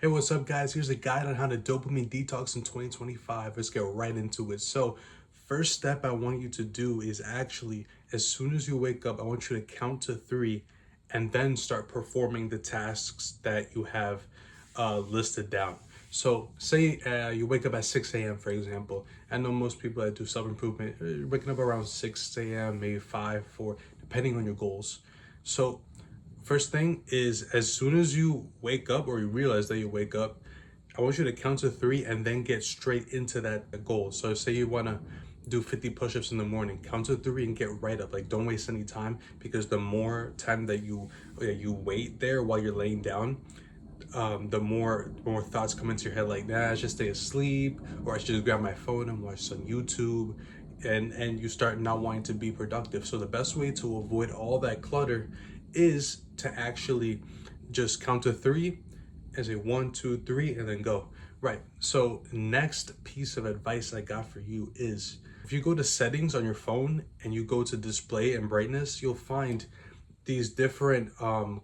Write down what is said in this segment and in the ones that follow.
Hey, what's up, guys? Here's a guide on how to dopamine detox in 2025. Let's get right into it. So, first step I want you to do is actually, as soon as you wake up, I want you to count to three and then start performing the tasks that you have listed down. So, say you wake up at 6 a.m., for example. I know most people that do self improvement waking up around 6 a.m., maybe 5, 4, depending on your goals. So, first thing is, as soon as you wake up or you realize that you wake up, I want you to count to three and then get straight into that goal. So say you want to do 50 push-ups in the morning, count to three and get right up. Like, don't waste any time, because the more time that you wait there while you're laying down, the more thoughts come into your head, like, nah, I should stay asleep, or I should just grab my phone and watch some YouTube, and you start not wanting to be productive. So the best way to avoid all that clutter is to actually just count to three and say 1, 2, 3, and then go. Right. So next piece of advice I got for you is, if you go to settings on your phone and you go to display and brightness, you'll find these different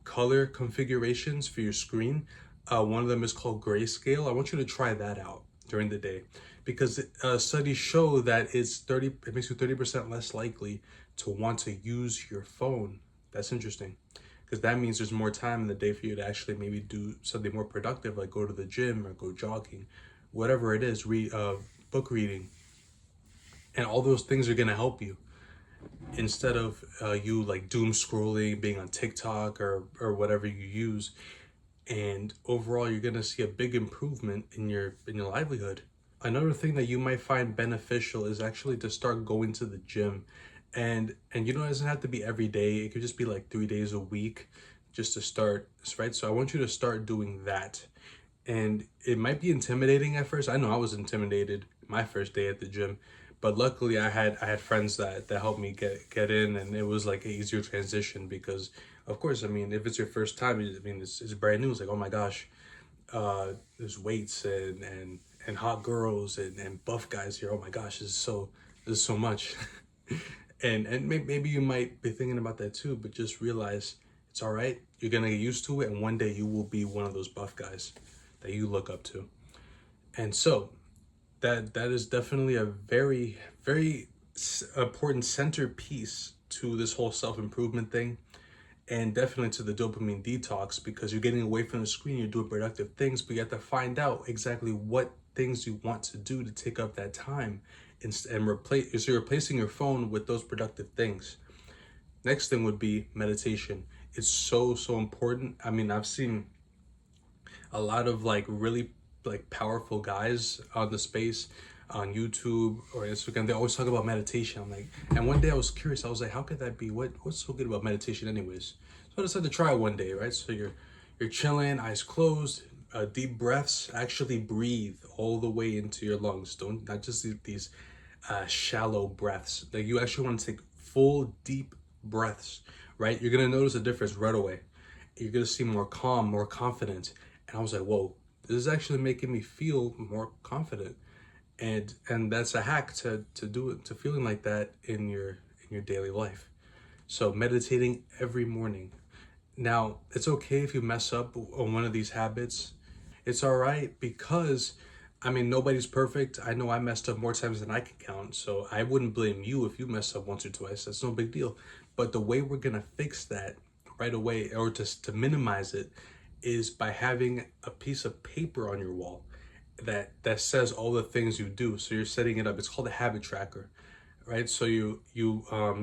color configurations for your screen. One of them is called grayscale. I want you to try that out during the day, because studies show that it makes you 30% less likely to want to use your phone. That's interesting, because that means there's more time in the day for you to actually maybe do something more productive, like go to the gym or go jogging, whatever it is, read book reading, and all those things are going to help you, instead of you like doom scrolling, being on TikTok or whatever you use. And overall, you're gonna see a big improvement in your livelihood. Another thing that you might find beneficial is actually to start going to the gym, and it doesn't have to be every day. It could just be like 3 days a week, just to start, right? So I want you to start doing that. And it might be intimidating at first. I know I was intimidated my first day at the gym, but luckily I had friends that helped me get in, and it was like an easier transition, because of course, I mean, if it's your first time, I mean, it's brand new. It's like, oh my gosh, there's weights and hot girls and buff guys here. Oh my gosh, this is so much. And maybe you might be thinking about that too, but just realize it's all right. You're gonna get used to it, and one day you will be one of those buff guys that you look up to. And so that is definitely a very, very important centerpiece to this whole self-improvement thing, and definitely to the dopamine detox, because you're getting away from the screen, you're doing productive things, but you have to find out exactly what things you want to do to take up that time, and replace, so you're replacing your phone with those productive things. Next thing would be meditation. It's so important. I mean, I've seen a lot of like really like powerful guys on the space on YouTube or Instagram. They always talk about meditation. I'm like, and one day I was curious. I was like, how could that be? What's so good about meditation, anyways? So I decided to try it one day, right? So you're chilling, eyes closed, deep breaths. Actually breathe all the way into your lungs. Don't, not just these shallow breaths. Like, you actually want to take full deep breaths, right? You're gonna notice a difference right away. You're gonna see more calm, more confident. And I was like, whoa, this is actually making me feel more confident. And that's a hack to do it, to feeling like that in your daily life. So meditating every morning. Now, it's okay if you mess up on one of these habits. It's all right, because I mean, nobody's perfect. I know I messed up more times than I can count, so I wouldn't blame you if you mess up once or twice. That's no big deal. But the way we're gonna fix that right away, or to minimize it, is by having a piece of paper on your wall that says all the things you do. So you're setting it up. It's called a habit tracker, right? So you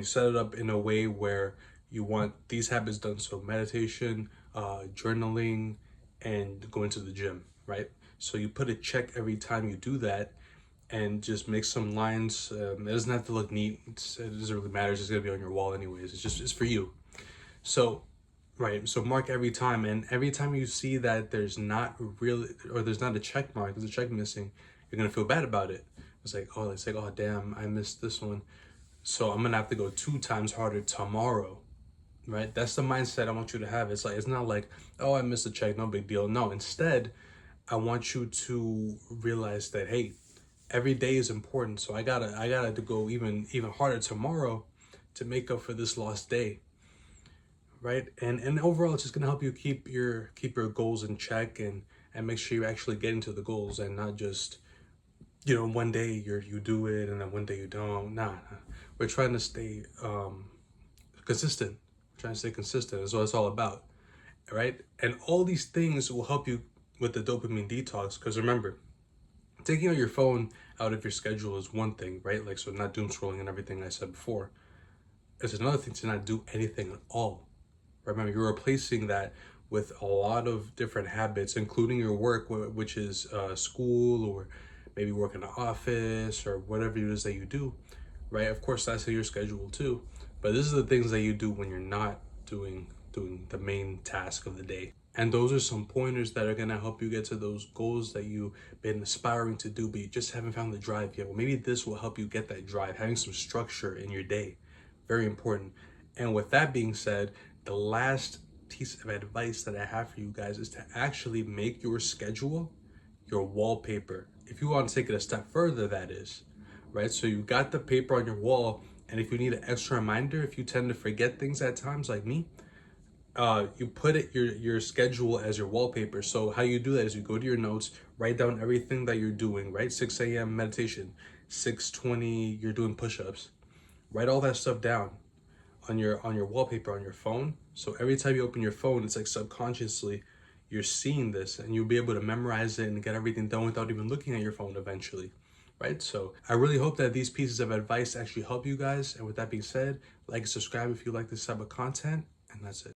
set it up in a way where you want these habits done. So meditation, journaling, and going to the gym, right? So you put a check every time you do that, and just make some lines. It doesn't have to look neat. It doesn't really matter. It's just gonna be on your wall anyways. It's for you. So, right. So mark every time, and every time you see that there's not really, or there's not a check mark, there's a check missing, you're gonna feel bad about it. It's like, oh damn, I missed this one. So I'm gonna have to go 2 times harder tomorrow. Right? That's the mindset I want you to have. It's not like, oh, I missed a check, no big deal. No, instead, I want you to realize that, hey, every day is important. So I gotta to go even harder tomorrow to make up for this lost day. Right? And overall, it's just gonna help you keep your goals in check, and make sure you're actually getting to the goals and not just, one day you do it and then one day you don't. Nah. We're trying to stay consistent. We're trying to stay consistent. That's what it's all about, right? And all these things will help you with the dopamine detox. Because remember, taking out your phone out of your schedule is one thing, right? Like, so not doom scrolling and everything I said before. It's another thing to not do anything at all. Remember, you're replacing that with a lot of different habits, including your work, which is school, or maybe work in an office, or whatever it is that you do, right? Of course, that's your schedule too. But this is the things that you do when you're not doing the main task of the day. And those are some pointers that are gonna help you get to those goals that you've been aspiring to do, but you just haven't found the drive yet. Well, maybe this will help you get that drive, having some structure in your day. Very important. And with that being said, the last piece of advice that I have for you guys is to actually make your schedule your wallpaper. If you want to take it a step further, that is, right? So you got the paper on your wall, and if you need an extra reminder, if you tend to forget things at times like me, you put it your schedule as your wallpaper. So how you do that is you go to your notes, write down everything that you're doing, right? 6 a.m. meditation, 6:20 you're doing push-ups. Write all that stuff down on your wallpaper on your phone. So every time you open your phone, it's like subconsciously you're seeing this, and you'll be able to memorize it and get everything done without even looking at your phone eventually, right? So I really hope that these pieces of advice actually help you guys. And with that being said, like and subscribe if you like this type of content, and that's it.